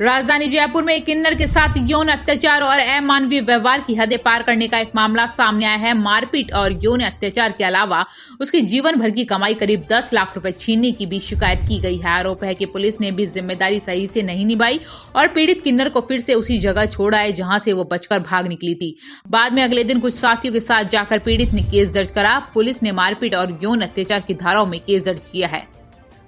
राजधानी जयपुर में एक किन्नर के साथ यौन अत्याचार और अमानवीय व्यवहार की हदें पार करने का एक मामला सामने आया है। मारपीट और यौन अत्याचार के अलावा उसके जीवन भर की कमाई करीब 10 लाख रुपए छीनने की भी शिकायत की गई है। आरोप है कि पुलिस ने भी जिम्मेदारी सही से नहीं निभाई और पीड़ित किन्नर को फिर से उसी जगह छोड़ा है जहां से वो बचकर भाग निकली थी। बाद में अगले दिन कुछ साथियों के साथ जाकर पीड़ित ने केस दर्ज करा। पुलिस ने मारपीट और यौन अत्याचार की धाराओं में केस दर्ज किया है।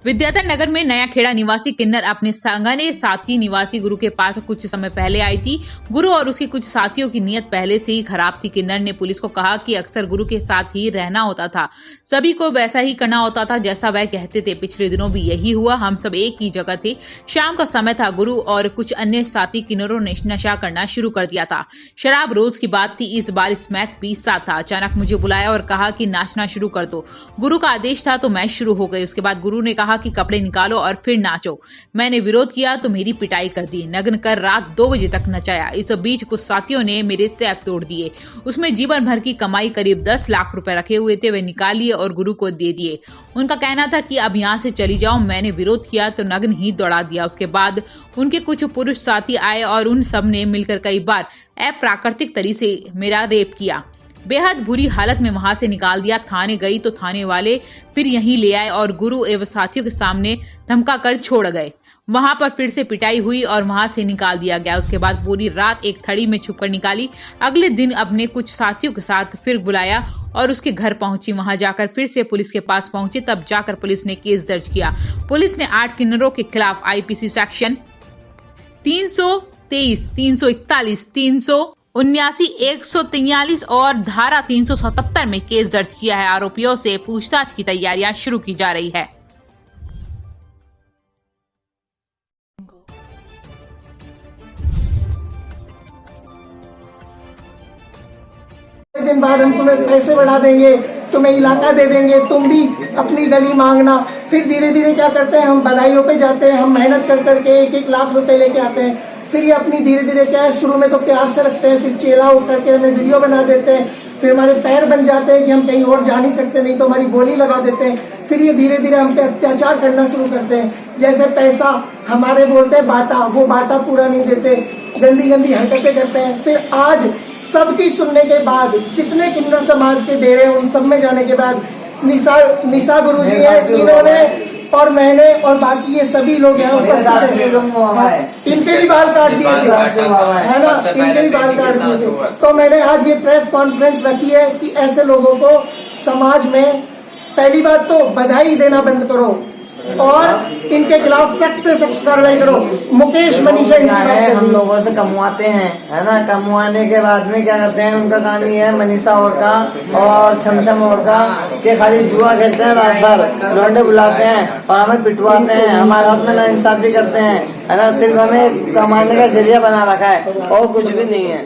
विद्याधर नगर में नया खेड़ा निवासी किन्नर अपने संगने साथी निवासी गुरु के पास कुछ समय पहले आई थी। गुरु और उसके कुछ साथियों की नीयत पहले से ही खराब थी। किन्नर ने पुलिस को कहा कि अक्सर गुरु के साथ ही रहना होता था, सभी को वैसा ही करना होता था जैसा वह कहते थे। पिछले दिनों भी यही हुआ, हम सब एक ही जगह थे। शाम का समय था। गुरु और कुछ अन्य साथी किन्नरों ने नशा करना शुरू कर दिया था। शराब रोज की बात थी, इस बार स्मैक भी साथ था। अचानक मुझे बुलाया और कहा कि नाचना शुरू कर दो। गुरु का आदेश था तो मैं शुरू हो गई। उसके बाद गुरु ने कहा कि कपड़े निकालो और फिर नाचो। मैंने विरोध किया तो मेरी पिटाई कर दी, नग्न कर रात 2 बजे तक नचाया। इस बीच कुछ साथियों ने मेरे सेफ तोड़ दिए। उसमें जीवन भर की कमाई करीब 10 लाख रुपए रखे हुए थे, वे निकाल लिए और गुरु को दे दिए। उनका कहना था कि अब यहाँ से चली जाओ। मैंने विरोध किया तो नग्न ही दौड़ा दिया। उसके बाद उनके कुछ पुरुष साथी आए और उन सब ने मिलकर कई बार अप्राकृतिक तरीके से मेरा रेप किया। बेहद बुरी हालत में वहां से निकाल दिया। थाने गई तो थाने वाले फिर यहीं ले आए और गुरु एवं साथियों के सामने धमका कर छोड़ गए। वहां पर फिर से पिटाई हुई और वहां से निकाल दिया गया। उसके बाद पूरी रात एक थड़ी में छुपकर निकाली। अगले दिन अपने कुछ साथियों के साथ फिर बुलाया और उसके घर पहुंची। वहां जाकर फिर से पुलिस के पास पहुंची, तब जाकर पुलिस ने केस दर्ज किया। पुलिस ने 8 किन्नरों के खिलाफ आईपीसी सेक्शन 323, 341, 379, 143 और धारा 377 में केस दर्ज किया है। आरोपियों से पूछताछ की तैयारियां शुरू की जा रही है। एक दिन बाद हम तुम्हें पैसे बढ़ा देंगे, तुम्हें इलाका दे देंगे, तुम भी अपनी गली मांगना। फिर धीरे धीरे क्या करते हैं, हम बधाइयों पे जाते हैं, हम मेहनत कर करके 1-1 लाख रुपए लेके आते हैं। फिर ये अपनी धीरे धीरे क्या है, शुरू में तो प्यार से रखते हैं, फिर चेला होकर के हमें वीडियो बना देते हैं। फिर हमारे पैर बन जाते हैं कि हम कहीं और जा नहीं सकते, नहीं तो हमारी बोली लगा देते हैं। फिर ये धीरे धीरे हम पे अत्याचार करना शुरू करते हैं। जैसे पैसा हमारे बोलते हैं बांटा, वो बांटा पूरा नहीं देते, गंदी गंदी हरकतें करते हैं। फिर आज सबकी सुनने के बाद, जितने किन्नर समाज के डेरे उन सब में जाने के बाद निशा गुरु जी है, इन्होंने और मैंने और बाकी ये सभी लोग हैं इनके भी बाल काट दिए थे, है ना, इनके भी बाल काट दिए थे। तो मैंने आज ये प्रेस कॉन्फ्रेंस रखी है कि ऐसे लोगों को समाज में पहली बात तो बधाई देना बंद करो और इनके खिलाफ सख्त से सख्त कार्रवाई करो। मुकेश मनीषा है, हम लोगों से कमवाते हैं, है ना। कमवाने के बाद में क्या करते हैं, उनका काम ये है मनीषा और का और छमछम और का कि खाली जुआ खेलते हैं रात भर, लौंडे बुलाते हैं और हमें पिटवाते हैं, हमारे हाथ में नाइंसाफी करते हैं, है ना। सिर्फ हमें कमाने का जरिया बना रखा है और कुछ भी नहीं है।